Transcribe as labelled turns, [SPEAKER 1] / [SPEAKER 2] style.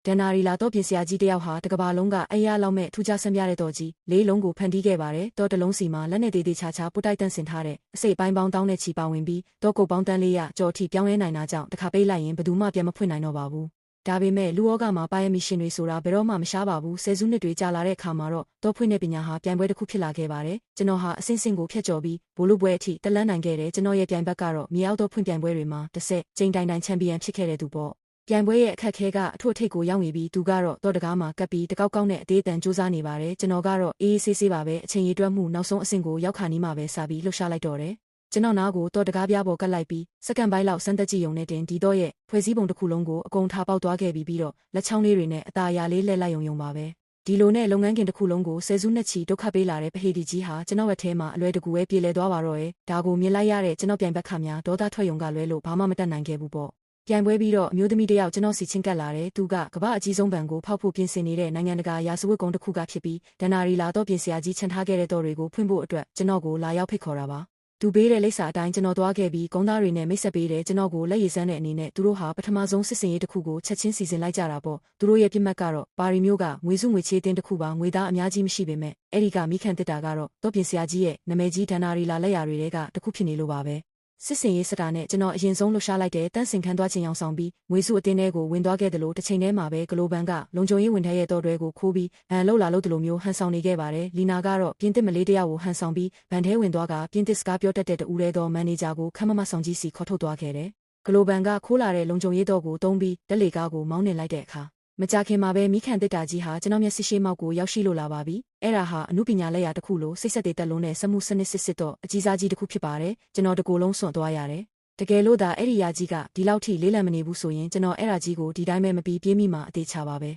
[SPEAKER 1] ဒန်နာရီလာတော့ပြင်ဆရာကြီးတယောက်ဟာတကဘာလုံးကအိယာလောက်မဲ့ထူးခြားဆန်းပြတဲ့တော်ကြီးလေးလုံးကိုဖန်တီးခဲ့ပါတယ်တော့တလုံးစီမှာလက်နဲ့သေးသေးချာချာပုတ်တိုက်တန့်ဆင်ထားတဲ့အစိပ်ပိုင်းပေါင်းတောင်းနဲ့ချီပါဝင်ပြီးတော့ကုတ်ပေါင်းတန်းလေးရကြော်ထီပြောင်းလဲနိုင်တာကြောင့်တစ်ခါပေးလိုက်ရင်ဘယ်သူမှပြန်မဖွင့်နိုင်တော့ပါဘူးဒါပေမဲ့လူဩကမှာပါရမီရှင်တွေဆိုတာဘယ်တော့မှမရှားပါဘူးဆယ်စုနှစ်တွေကြာလာတဲ့အခါမှာတော့တော့ဖွင့်တဲ့ပညာဟာပြိုင်ပွဲတစ်ခုဖြစ်လာခဲ့ပါတယ်ကျွန်တော်ဟာအစင်းစင်းကိုဖျက်ကျော်ပြီးဘိုလ်လုပွဲအထိတက်လန်းနိုင်ခဲ့တယ်ကျွန်တော်ရဲ့ပြိုင်ဘက်ကတော့မြေအောက်တော့ဖွင့်ပြိုင်ပွဲတွေမှာတစ်ဆက်ကျိန်တိုင်တိုင်ချန်ပီယံဖြစ်ခဲ့တဲ့သူပေါ့ပြိုင်ပွဲရဲ့အခက်အခဲကအထွတ်အထိပ်ကိုရောက်နေပြီးသူကတော့တော့တကားမှာကပ်ပြီးတကောက်ကောက်နဲ့အသေးအတန်စူးစမ်းနေပါတယ်ကျွန်တော်ကတော့အေးဆေးဆေးပါပဲအချိန်ရည်တွက်မှုနောက်ဆုံးအဆင့်ကိုရောက်ခါနီးမှပဲစပြီးလှုပ်ရှားလိုက်တော့တယ်ကျွန်တော်နားကိုတော့တကားပြားပေါ်ကတ်လိုက်ပြီးစက္ကန့်ပိုင်းလောက်စမ်းသက်ကြည့်ုံနဲ့တင်ဒီတော့ရဲ့ဖွဲ့စည်းပုံတစ်ခုလုံးကိုအကုန်ထားပေါက်သွားခဲ့ပြီးတော့လက်ချောင်းလေးတွေနဲ့အตาအရာလေးလှည့်လိုက်ုံပါပဲဒီလိုနဲ့လုပ်ငန်းခင်တစ်ခုလုံးကိုဆယ်စုနှစ်ချီဒုက္ခပေးလာတဲ့ပဟေဒီကြီးဟာကျွန်တော်ရဲ့ထဲမှာအလွယ်တကူပဲပြေလည်သွားပါတော့ရဲ့ဒါကိုမြင်လိုက်ရတဲ့ကျွန်တော်ပြိုင်ဘက်ခါများဒေါသထွက်ယုံကလွဲလို့ဘာမှမတတ်နိုင်ခဲ့ဘူးပေါ့ပြိုင်ပွဲပြီးတော့အမျိုးသမီးတယောက်ကျွန်တော်စီချင်းကပ်လာတယ်သူကကမ္ဘာအကြီးဆုံးဘဏ်ကိုဖောက်ဖို့ပြင်ဆင်နေတဲ့နိုင်ငံတကာရာဇဝတ်ကုန်းတစ်ခုကဖြစ်ပြီးဒန်နာရီလာတော့ပြင်ဆရာကြီးချန်ထားခဲ့တဲ့တော်တွေကိုဖွင့်ဖို့အတွက်ကျွန်တော်ကိုလာရောက်ဖိတ်ခေါ်တာပါသူပေးတဲ့လိပ်စာအတိုင်းကျွန်တော်သွားခဲ့ပြီးကုန်းသားတွေနဲ့မိတ်ဆက်ပေးတယ်ကျွန်တော်ကိုလက်ရည်စမ်းတဲ့အနေနဲ့သူတို့ဟာပထမဆုံးစစ်စင်ရေးတစ်ခုကိုချက်ချင်းစီစဉ်လိုက်ကြတာပေါ့သူတို့ရဲ့ပြစ်မှတ်ကတော့ပါရီမျိုးကငွေစုငွေချေးတင်းတစ်ခုပါငွေသားအများကြီးမရှိပေမဲ့အဲ့ဒီကမိခန့်တစ်တာကတော့တော့ပြင်ဆရာကြီးရဲ့နာမည်ကြီးဒန်နာရီလာလက်ရာတွေကတစ်ခုဖြစ်နေလို့ပါပဲစစ်စင်ရေးစတာနဲ့ကျွန်တော်အရင်ဆုံးလှူရှားလိုက်တဲ့တန်းစင်ခန်းသွားခြင်းအောင်ဆောင်ပြီးငွေစုအတင်းထဲကိုဝင်သွားခဲ့တယ်လို့တစ်ချိန်တည်းမှာပဲဂလိုဘန်ကလုံခြုံရေးဝန်ထမ်းရဲ့တော်တွေကိုခိုးပြီးလှုပ်လာလို့တယ်လို့မျိုးဟန်ဆောင်နေခဲ့ပါတယ်လီနာကတော့ပြင်သစ်မလေးတယောက်ကိုဟန်ဆောင်ပြီးဗန်ထဲဝင်သွားကပြင်သစ်စကားပြောတတ်တဲ့တူရဲတော်မန်နေဂျာကိုခမ်းမမဆောင်ကြီးစီခေါ်ထုတ်သွားခဲ့တယ်ဂလိုဘန်ကခိုးလာတဲ့လုံခြုံရေးတော်ကိုတုံးပြီးတက်လေကားကိုမောင်းနှင်လိုက်တဲ့အခါမကြခင်မှာပဲမိခန့်တစ်တာကြီးဟာကျွန်တော်မျက်စိရှိမောက်ကိုရောက်ရှိလို့လာပါပြီအဲ့ဒါဟာအမှုပညာလက်ရာတစ်ခုလို့စိတ်ဆက်တွေတက်လုံးနဲ့စမှုစနစ်စစ်တော့အကြီးစားကြီးတစ်ခုဖြစ်ပါတယ်ကျွန်တော်တကူလုံးစွန့်သွားရတယ်တကယ်လို့ဒါအဲ့ဒီယာကြီးကဒီလောက်ထိလေးလံမနေဘူးဆိုရင်ကျွန်တော်အဲ့ဒါကြီးကိုဒီတိုင်းပဲမပြီးပြေးမိမှာအသေးချပါပဲ